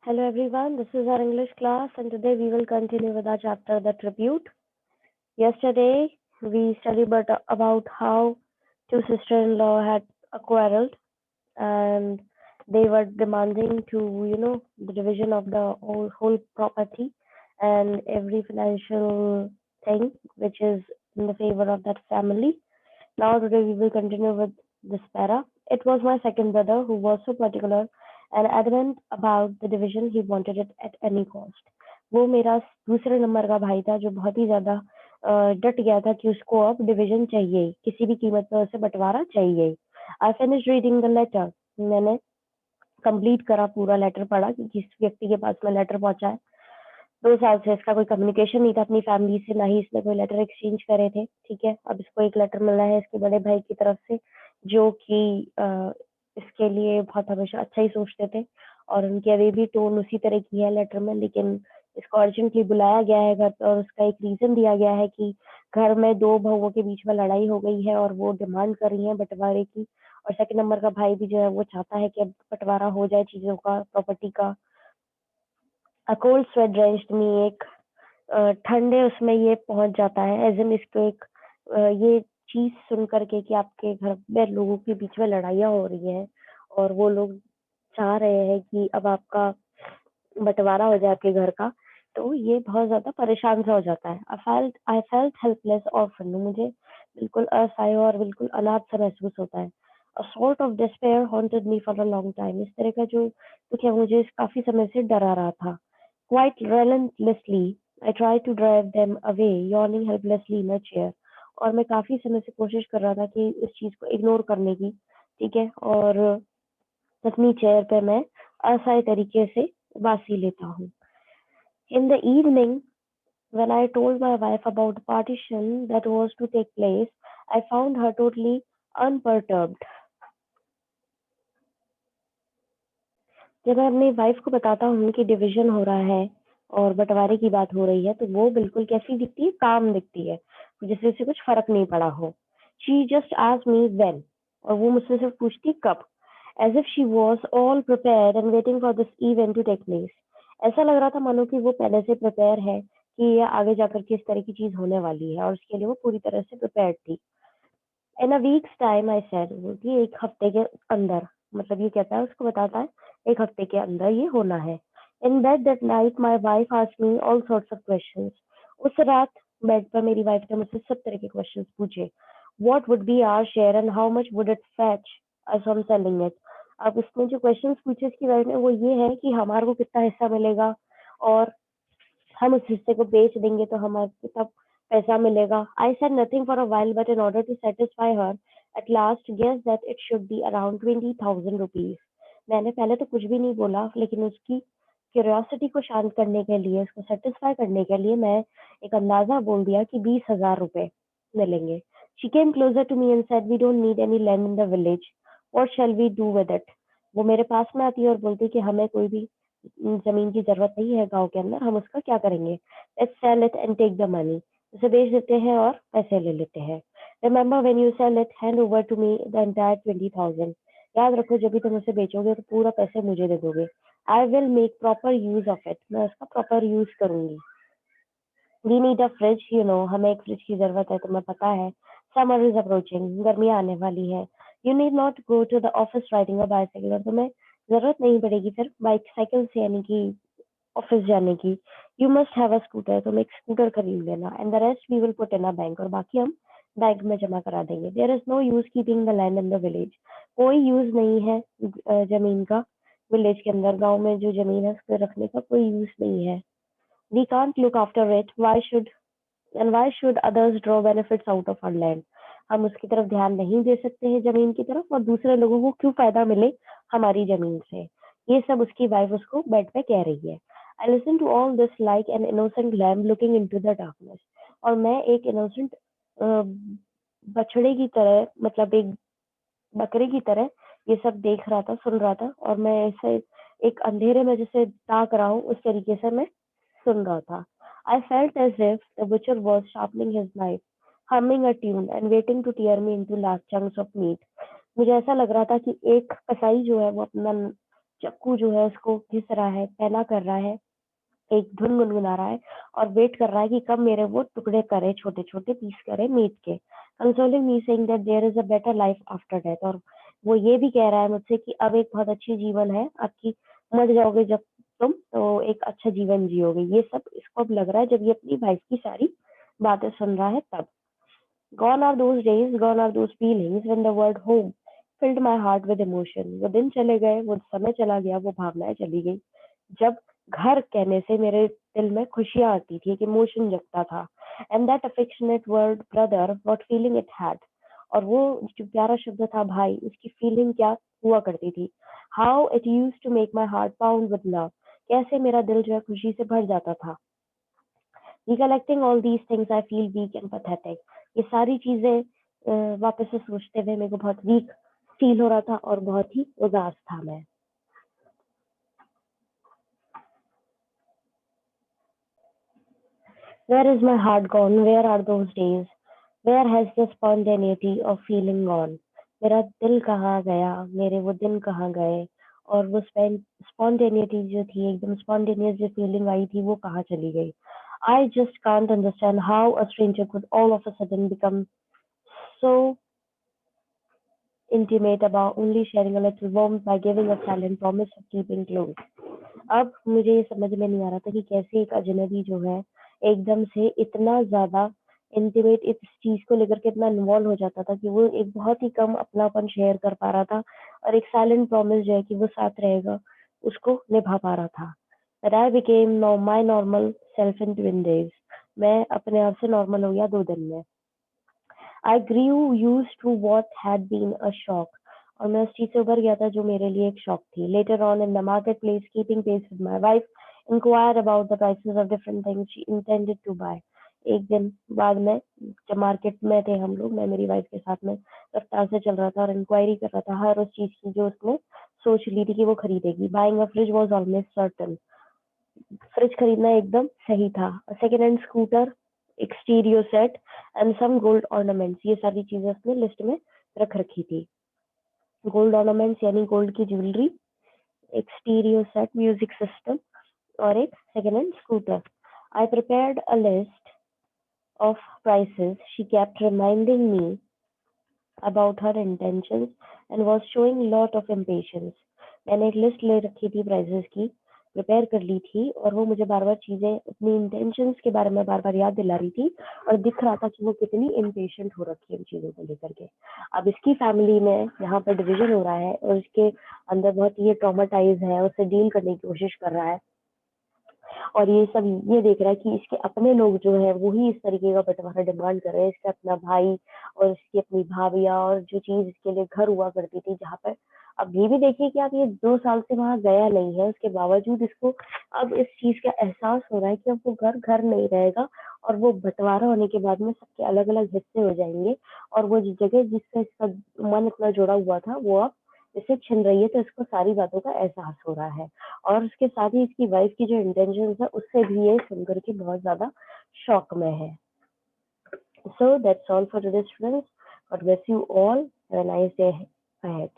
Hello everyone, this is our English class and today we will continue with our chapter The Tribute. Yesterday we studied about how two sister-in-law had quarreled and they were demanding the division of the whole property and every financial thing which is in the favor of that family. Now today we will continue with this para. It was my second brother who was so particular and adamant about the division. He wanted it at any cost. वो मेरा दूसरे number का भाई था जो बहुत ही ज्यादा डट गया था कि उसको अब डिवीजन चाहिए ही, किसी भी कीमत पर उसे बंटवारा चाहिए ही। I finish reading the letter. मैंने कंप्लीट करा, पूरा लेटर पढ़ा कि किस व्यक्ति के पास में लेटर पहुंचा है। 2 साल से इसका कोई कम्युनिकेशन नहीं था अपनी फैमिली से, ना ही इसने कोई लेटर एक्सचेंज करे थे। ठीक है, अब इसको एक लेटर मिला है इसके बड़े भाई की तरफ से जो कि इसके लिए बहुत हमेशा अच्छा ही सोचते थे और उनकी अभी भी टोन उसी तरह की है लेटर में। लेकिन इसको अर्जेंटली बुलाया गया है घर पर और उसका एक रीजन दिया गया है कि घर में 2 बहुओं के बीच में लड़ाई हो गई है और वो डिमांड कर रही है बंटवारे की। और सेकंड नंबर का भाई भी जो है वो चाहता है कि अब बंटवारा हो जाए चीजों का, प्रॉपर्टी का। अ कोल्ड स्वेट ड्रेंच्ड मी, एक ठंडे उसमें ये पहुंच जाता है एज इन इसको एक ये चीज सुन करके कि आपके घर में लोगों के बीच में लड़ाइयाँ हो रही हैं और वो लोग चाह रहे हैं कि अब आपका बंटवारा हो जाए आपके घर का। तो ये बहुत ज़्यादा परेशान सा हो जाता है। आई फेल्ट हेल्पलेस ऑर्फन, मुझे बिल्कुल असहाय और बिल्कुल अनाथ सा महसूस होता है। A sort of despair haunted me for a long time, इस तरह का जो दुःख है मुझे काफ़ी समय से डरा रहा था। Quite relentlessly I tried to drive them away, yawning helplessly in a chair. और मैं काफ़ी समय से कोशिश कर रहा था कि इस चीज़ को इग्नोर करने की, ठीक है? और अपनी चेयर पे मैं असहाय तरीके से वासी लेता हूँ। In the evening, when I told my wife about the partition that was to take place, I found her totally unperturbed. जब मैं अपनी वाइफ को बताता हूँ कि डिवीजन हो रहा है और बंटवारे की बात हो रही है, तो वो बिल्कुल कैसी दिखती है? काम दिखती है, जैसे उसे कुछ फर्क नहीं पड़ा हो। She just asked me when, और वो मुझसे सिर्फ पूछती कब, as if she was all prepared and waiting for this event to take place. ऐसा लग रहा था मानो कि वो पहले से प्रिपेयर है कि ये आगे जाकर के इस तरह की चीज होने वाली है और उसके लिए वो पूरी तरह से प्रिपेयर्ड थी। इन अ वीक्स टाइम आई सेड, बोलती है 1 हफ्ते के अंदर, मतलब ये कहता है, उसको बताता है 1 हफ्ते के अंदर ये होना है। In bed that night my wife asked me all sorts of questions. उस रात बेड पर मेरी वाइफ ने मुझसे सब तरह के क्वेश्चंस पूछे। What would be our share and how much would it fetch us from selling it. अब इसने जो क्वेश्चंस पूछे इसकी वाइफ ने वो ये है कि हमारे को कितना हिस्सा मिलेगा और हम उस हिस्से को बेच देंगे तो हमारे को तब पैसा मिलेगा। I said nothing for a while but in order to satisfy her at last guess that it should be around 20,000 rupees. मैंने पहले तो कुछ भी नहीं बोला, लेकिन उसकी क्यूरियोसिटी को शांत करने के लिए, उसको सेटिस्फाई करने के लिए मैं एक अंदाजा बोल दिया कि 20,000 रुपए मिलेंगे। She came closer to me and said we don't need any land in the village, what shall we do with it. वो मेरे पास में आती है और बोलती है कि हमें कोई भी जमीन की जरूरत नहीं है गांव के अंदर, हम उसका क्या करेंगे? Let's sell it and take the money, उसे बेच देते हैं और पैसे ले लेते हैं। Remember when you sell it hand over to me the entire 20,000। याद रखो जब भी तुम उसे बेचोगे तो पूरा पैसे मुझे दे दोगे। I will make proper use of it, मैं उसका प्रॉपर यूज करूंगी। वी नीड अ फ्रिज, हमें एक फ्रिज की जरूरत है, तुम्हें पता है। समर इज अप्रोचिंग, गर्मियाँ आने वाली है। You need not go to the office riding a bicycle, और तुम्हें जरूरत नहीं पड़ेगी फिर बाइक साइकिल से यानी कि ऑफिस जाने की। You must have a scooter, तुम एक स्कूटर खरीद लेना। And the rest we will put in a bank, और बाकी हम बैंक में जमा करा देंगे। There is no use keeping the land in the village, कोई यूज नहीं है जमीन का विलेज के अंदर, गांव में जो जमीन है उसको रखने का कोई यूज नहीं है। We can't look after it. Why should others draw benefits out of our land? हम उसकी तरफ ध्यान नहीं दे सकते हैं जमीन की तरफ, और दूसरे लोगों को क्यों फायदा मिले हमारी जमीन से? ये सब उसकी वाइफ उसको बेड पे कह रही है। I listen to all this like an innocent lamb looking into the darkness. और मैं एक इनोसेंट बछड़े की तरह, मतलब एक बकरे की तरह ये सब देख रहा था, सुन रहा था, और मैं ऐसे एक अंधेरे में जैसे ताक रहा हूँ उस तरीके से मैं सुन रहा था। I felt as if the butcher was sharpening his knife, humming a tune and waiting to tear me into large chunks of meat. मुझे ऐसा लग रहा था कि एक कसाई जो है वो अपना चाकू जो है उसको घिस रहा है, पैना कर रहा है, एक धुन गुनगुना रहा है और वेट कर रहा है कि कब मेरे वो टुकड़े करे, छोटे-छोटे पीस करे मीट के। Consoling me saying that there is a better life after death, और वो ये भी कह रहा है मुझसे कि अब एक बहुत अच्छी जीवन है, आपकी मर जाओगे जब तुम, तो एक अच्छा जीवन जियोगे। ये सब इसको अब लग रहा है जब ये अपनी वाइफ की सारी बातें सुन रहा है तब। Gone are those days, gone are those feelings when the word home filled my heart with emotion. वो दिन चले गए, वो समय चला गया, वो भावनाएँ चली गई। जब घर कहने से मेरे दिल में खुशियाँ आती थी, एक इमोशन जगता था। And that affectionate word brother, what feeling it had. और वो जो प्यारा शब्द था भाई, उसकी फीलिंग क्या हुआ करती थी। How it used to make my heart pound with love. कैसे मेरा दिल जो है खुशी से भर जाता था। Recollecting all these things I feel weak and pathetic. ये सारी चीज़ें वापस से सोचते हुए मेरे को बहुत वीक फ़ील हो रहा था और बहुत ही उदास था मैं। Where is my heart gone? Where are those days? Where has the spontaneity of feeling gone? मेरा दिल कहाँ गया? मेरे वो दिन कहाँ गए? और वो स्पॉन्टेनिटी जो थी, एकदम स्पॉन्टेनियस जो फीलिंग आई थी, वो कहाँ चली गई? I just can't understand how a stranger could all of a sudden become so intimate about only sharing a little warmth by giving a silent promise of keeping close. अब मुझे ये समझ में नहीं आ रहा था कि कैसे एक अजनबी जो है एकदम से इतना ज़्यादा इंटीमेट इस चीज़ को लेकर के इतना इन्वॉल्व हो जाता था कि वो एक बहुत ही कम अपनापन शेयर कर पा रहा था और एक साइलेंट प्रॉमिस जो है कि वो साथ रहेगा, उसको निभा पा रहा था। That I became now my normal self in 2 days. मैं अपने आप से नॉर्मल हो गया 2 दिन में। I grew used to what had been a shock, और मैं उस चीज़ से उभर गया था जो मेरे लिए एक शॉक थी। Later on in the marketplace, keeping pace with my wife, inquired about the prices of different things she intended to buy. एक दिन बाद में जब मार्केट में थे हम लोग, मैं मेरी वाइफ के साथ में रफ्तार से चल रहा था और इंक्वायरी कर रहा था हर उस चीज़ की जो उसने सोच ली थी कि वो खरीदेगी। Buying a fridge was almost certain. Fridge खरीदना एकदम सही था। सेकंड हैंड स्कूटर, एक stereo set and some gold ornaments, ये सारी चीजें उसने लिस्ट में रख रखी थी। गोल्ड ऑर्नामेंट्स यानी गोल्ड की ज्वेलरी, एक स्टीरियो सेट म्यूजिक सिस्टम और एक second hand scooter. I prepared a list of prices. She kept reminding me about her intentions and was showing lot of impatience. मैंने एक लिस्ट ले रखी थी प्राइसेस की, प्रिपेयर कर ली थी और वो मुझे बार-बार चीज़ें अपनी इंटेंशंस के बारे में बार-बार याद दिला रही थी और दिख रहा था कि वो कितनी इम्पेशेंट हो रखी है इन चीज़ों को लेकर के। अब इसकी फैमिली में यहाँ पर डिवीज़न हो रहा है और उसके अंदर बहुत ये ट्रॉमाटाइज़ है, उससे डील करने की कोशिश कर रहा है। और ये सब ये देख रहा है कि इसके अपने लोग जो है वो ही इस तरीके का बँटवारा डिमांड कर रहे हैं। इसका अपना भाई और इसकी अपनी भाभियाँ और जो चीज़ इसके लिए घर हुआ करती थी जहाँ पर, अब ये भी देखिए कि आप ये 2 साल से वहाँ गया नहीं है, उसके बावजूद इसको अब इस चीज़ का एहसास हो रहा है कि अब वो घर घर नहीं रहेगा और वो बँटवारा होने के बाद में सबके अलग-अलग हिस्से हो जाएँगे और वो जिस जगह जिससे इसका मन इतना जुड़ा हुआ था वो अब इससे छिन रही है, तो इसको सारी बातों का एहसास हो रहा है। और उसके साथ ही इसकी वाइफ की जो इंटेंशंस है उससे भी ये सुनकर के बहुत ज़्यादा शॉक में है। So that's all for today's friends. God bless you all. Have a nice day ahead.